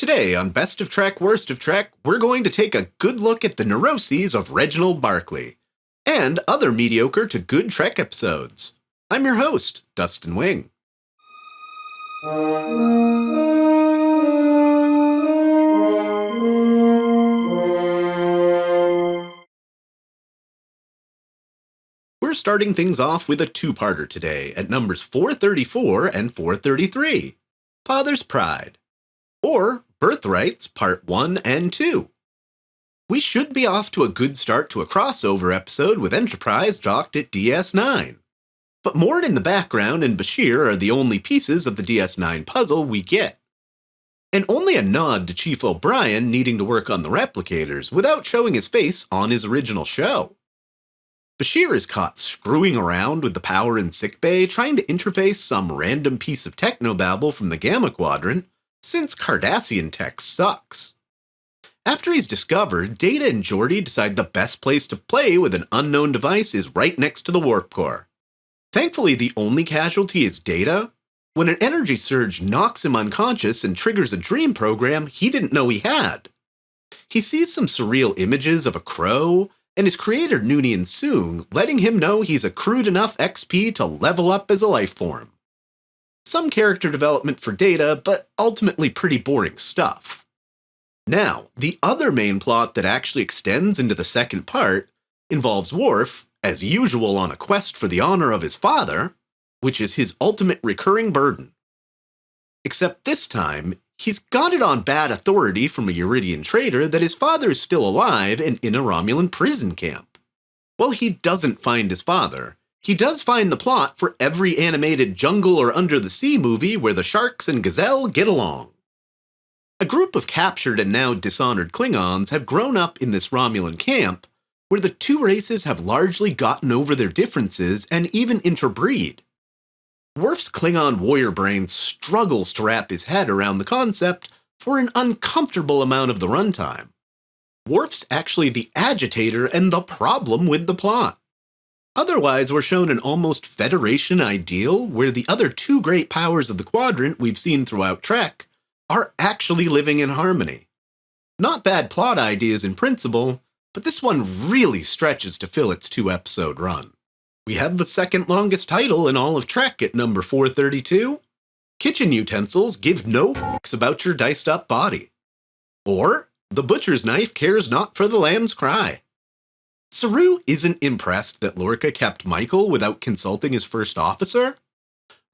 Today on Best of Trek, Worst of Trek, we're going to take a good look at the neuroses of Reg Barclay and other mediocre to good Trek episodes. I'm your host, Dustin Wing. We're starting things off with a two-parter today at numbers 434 and 433, Father's Pride, or Birthrights Part 1 and 2. We should be off to a good start to a crossover episode with Enterprise docked at DS9. But Morn in the background and Bashir are the only pieces of the DS9 puzzle we get. And only a nod to Chief O'Brien needing to work on the replicators without showing his face on his original show. Bashir is caught screwing around with the power in sickbay trying to interface some random piece of technobabble from the Gamma Quadrant, since Cardassian tech sucks. After he's discovered, Data and Geordi decide the best place to play with an unknown device is right next to the warp core. Thankfully, the only casualty is Data, when an energy surge knocks him unconscious and triggers a dream program he didn't know he had. He sees some surreal images of a crow, and his creator Noonien Soong letting him know he's accrued enough XP to level up as a life form. Some character development for Data, but ultimately pretty boring stuff. Now, the other main plot that actually extends into the second part involves Worf, as usual on a quest for the honor of his father, which is his ultimate recurring burden. Except this time, he's got it on bad authority from a Euridian traitor that his father is still alive and in a Romulan prison camp. While he doesn't find his father, he does find the plot for every animated jungle or under the sea movie where the sharks and gazelle get along. A group of captured and now dishonored Klingons have grown up in this Romulan camp, where the two races have largely gotten over their differences and even interbreed. Worf's Klingon warrior brain struggles to wrap his head around the concept for an uncomfortable amount of the runtime. Worf's actually the agitator and the problem with the plot. Otherwise, we're shown an almost Federation ideal where the other two great powers of the quadrant we've seen throughout Trek are actually living in harmony. Not bad plot ideas in principle, but this one really stretches to fill its two-episode run. We have the second longest title in all of Trek at number 432, Kitchen Utensils Give No Fucks About Your Diced Up Body. Or, The Butcher's Knife Cares Not for the Lamb's Cry. Saru isn't impressed that Lorca kept Michael without consulting his first officer.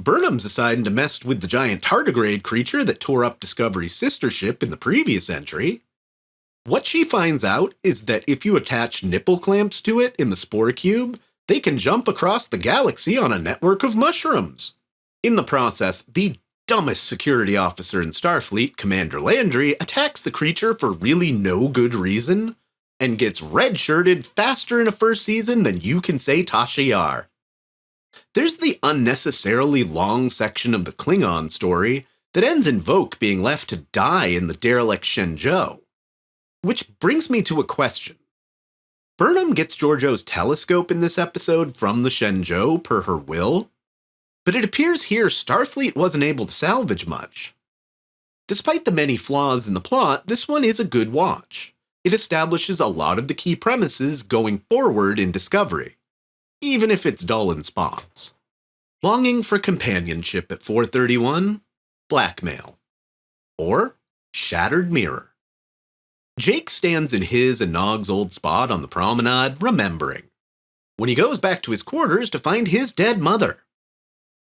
Burnham's deciding to mess with the giant tardigrade creature that tore up Discovery's sister ship in the previous entry. What she finds out is that if you attach nipple clamps to it in the spore cube, they can jump across the galaxy on a network of mushrooms. In the process, the dumbest security officer in Starfleet, Commander Landry, attacks the creature for really no good reason, and gets red-shirted faster in a first season than you can say Tasha Yar. There's the unnecessarily long section of the Klingon story that ends in Voq being left to die in the derelict Shenzhou. Which brings me to a question. Burnham gets Georgiou's telescope in this episode from the Shenzhou per her will, but it appears here Starfleet wasn't able to salvage much. Despite the many flaws in the plot, this one is a good watch. It establishes a lot of the key premises going forward in Discovery, even if it's dull in spots. Longing for companionship at 431, blackmail. Or shattered mirror. Jake stands in his and Nog's old spot on the promenade, remembering, when he goes back to his quarters to find his dead mother.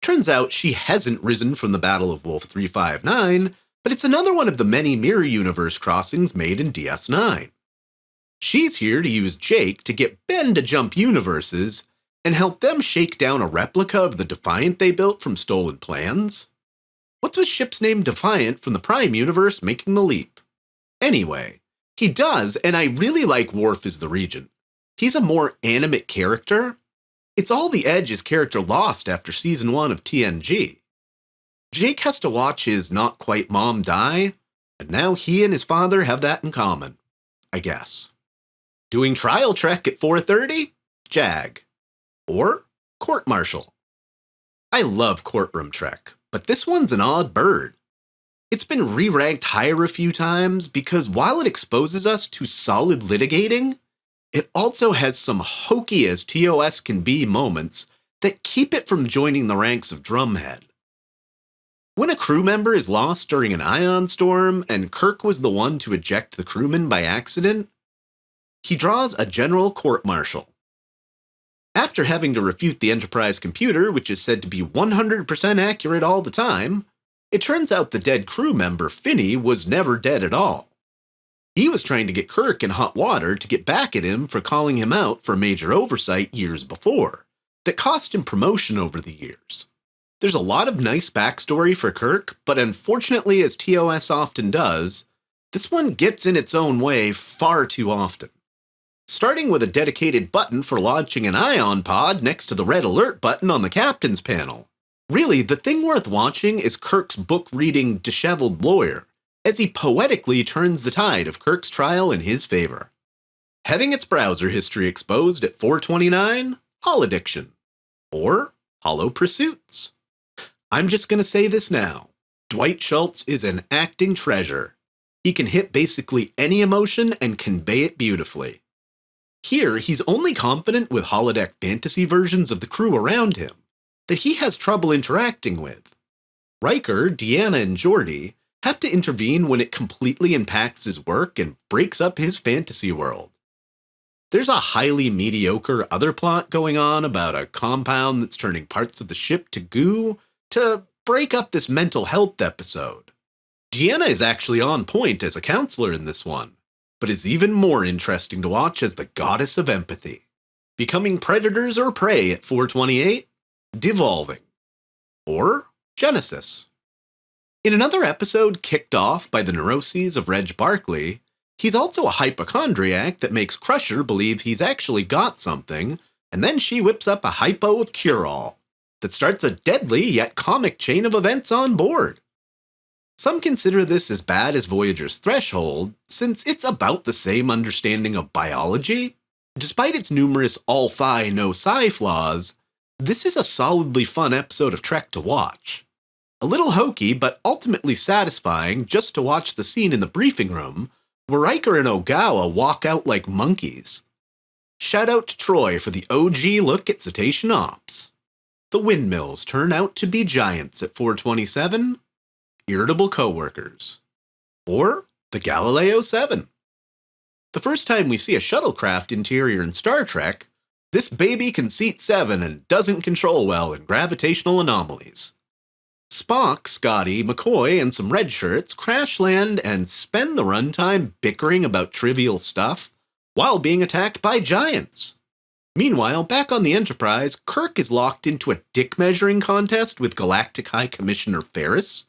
Turns out she hasn't risen from the Battle of Wolf 359, but it's another one of the many mirror universe crossings made in DS9. She's here to use Jake to get Ben to jump universes and help them shake down a replica of the Defiant they built from stolen plans. What's with ship's name Defiant from the Prime universe making the leap? Anyway, he does, and I really like Worf as the Regent. He's a more animate character. It's all the edge his character lost after season 1 of TNG. Jake has to watch his not-quite-mom die, and now he and his father have that in common, I guess. Doing trial trek at 4:30? JAG. Or court-martial. I love courtroom trek, but this one's an odd bird. It's been re-ranked higher a few times because while it exposes us to solid litigating, it also has some hokey as TOS can be moments that keep it from joining the ranks of Drumhead. When a crew member is lost during an ion storm and Kirk was the one to eject the crewman by accident, he draws a general court-martial. After having to refute the Enterprise computer, which is said to be 100% accurate all the time, it turns out the dead crew member, Finney, was never dead at all. He was trying to get Kirk in hot water to get back at him for calling him out for major oversight years before, that cost him promotion over the years. There's a lot of nice backstory for Kirk, but unfortunately, as TOS often does, this one gets in its own way far too often. Starting with a dedicated button for launching an ion pod next to the red alert button on the captain's panel. Really, the thing worth watching is Kirk's book-reading disheveled lawyer, as he poetically turns the tide of Kirk's trial in his favor. Having its browser history exposed at 429, Holodiction, or Hollow Pursuits. I'm just going to say this now. Dwight Schultz is an acting treasure. He can hit basically any emotion and convey it beautifully. Here, he's only confident with holodeck fantasy versions of the crew around him that he has trouble interacting with. Riker, Deanna, and Geordi have to intervene when it completely impacts his work and breaks up his fantasy world. There's a highly mediocre other plot going on about a compound that's turning parts of the ship to goo to break up this mental health episode. Deanna is actually on point as a counselor in this one, but is even more interesting to watch as the goddess of empathy. Becoming predators or prey at 428, Devolving, or Genesis. In another episode kicked off by the neuroses of Reg Barclay, he's also a hypochondriac that makes Crusher believe he's actually got something, and then she whips up a hypo of cure-all that starts a deadly yet comic chain of events on board. Some consider this as bad as Voyager's Threshold, since it's about the same understanding of biology. Despite its numerous all-phi, no-psi flaws, this is a solidly fun episode of Trek to watch. A little hokey, but ultimately satisfying just to watch the scene in the briefing room where Riker and Ogawa walk out like monkeys. Shout out to Troy for the OG look at Cetacean Ops. The windmills turn out to be giants at 427, irritable coworkers, or the Galileo 7. The first time we see a shuttlecraft interior in Star Trek, this baby can seat 7 and doesn't control well in gravitational anomalies. Spock, Scotty, McCoy, and some red shirts crash land and spend the runtime bickering about trivial stuff while being attacked by giants. Meanwhile, back on the Enterprise, Kirk is locked into a dick-measuring contest with Galactic High Commissioner Ferris.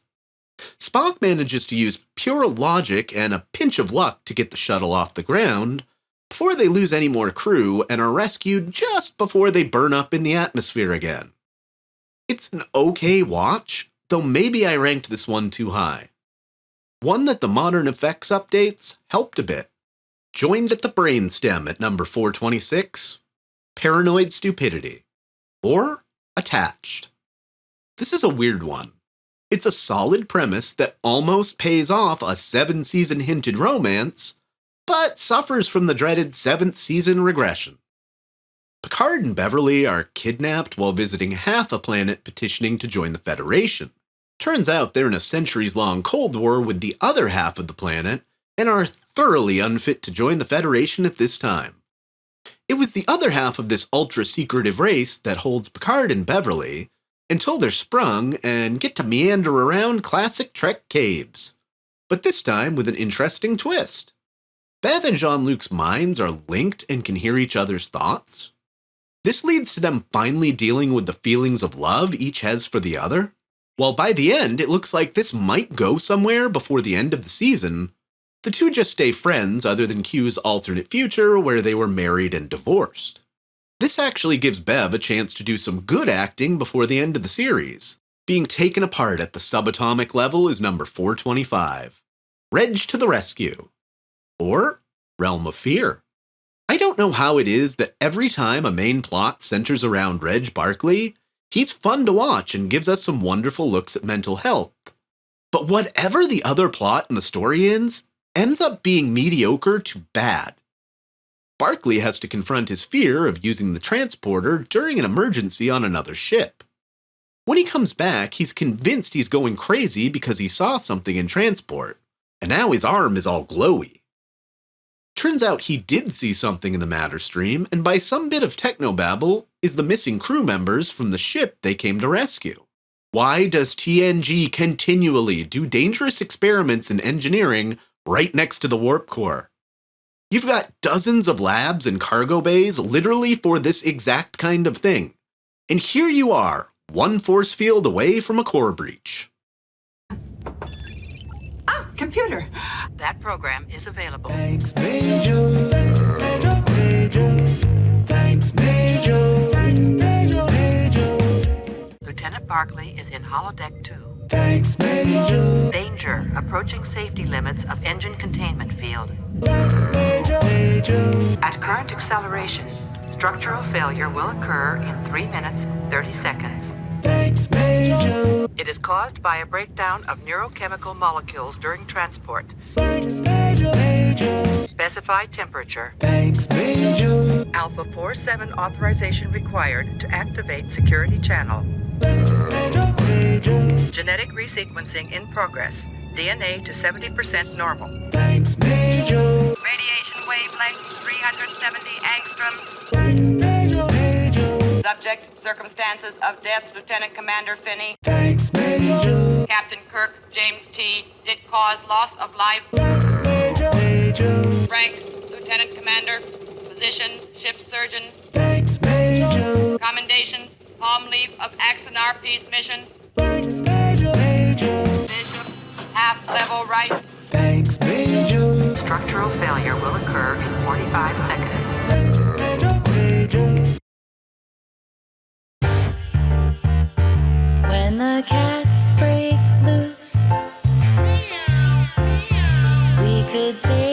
Spock manages to use pure logic and a pinch of luck to get the shuttle off the ground before they lose any more crew and are rescued just before they burn up in the atmosphere again. It's an okay watch, though maybe I ranked this one too high. One that the modern effects updates helped a bit. Joined at the brainstem at number 426, Paranoid Stupidity, or Attached. This is a weird one. It's a solid premise that almost pays off a 7-season hinted romance, but suffers from the dreaded 7th season regression. Picard and Beverly are kidnapped while visiting half a planet petitioning to join the Federation. Turns out they're in a centuries-long Cold War with the other half of the planet and are thoroughly unfit to join the Federation at this time. It was the other half of this ultra-secretive race that holds Picard and Beverly until they're sprung and get to meander around classic Trek caves. But this time with an interesting twist. Bev and Jean-Luc's minds are linked and can hear each other's thoughts. This leads to them finally dealing with the feelings of love each has for the other. While by the end, it looks like this might go somewhere before the end of the season, the two just stay friends other than Q's alternate future where they were married and divorced. This actually gives Bev a chance to do some good acting before the end of the series. Being taken apart at the subatomic level is number 425. Reg to the rescue. Or Realm of Fear. I don't know how it is that every time a main plot centers around Reg Barclay, he's fun to watch and gives us some wonderful looks at mental health. But whatever the other plot in the story ends up being mediocre to bad. Barclay has to confront his fear of using the transporter during an emergency on another ship. When he comes back, he's convinced he's going crazy because he saw something in transport, and now his arm is all glowy. Turns out he did see something in the matter stream, and by some bit of technobabble, is the missing crew members from the ship they came to rescue. Why does TNG continually do dangerous experiments in engineering right next to the warp core? You've got dozens of labs and cargo bays literally for this exact kind of thing. And here you are, one force field away from a core breach. Ah, computer. That program is available. Thanks, Majel. Majel. Thanks, Majel. Majel. Lieutenant Barclay is in holodeck 2. Thanks, Majel. Danger. Approaching safety limits of engine containment field. At current acceleration, structural failure will occur in 3 minutes, 30 seconds. Thanks, Majel. It is caused by a breakdown of neurochemical molecules during transport. Thanks, Majel. Specify temperature. Thanks, Majel. Alpha 47 authorization required to activate security channel. Genetic resequencing in progress. DNA to 70% normal. Thanks, Majel. Radiation wavelength 370 angstroms. Majel. Subject, circumstances of death, Lieutenant Commander Finney. Thanks, Majel. Captain Kirk, James T. Did cause loss of life. Majel. Rank, Lieutenant Commander. Position, ship surgeon. Thanks, Majel. Commendations, palm leaf of Axonar Peace Mission. Thanks, Majel. Bishop, half level right. Thanks, Majel. Structural failure will occur in 45 seconds. When the cats break loose, we could take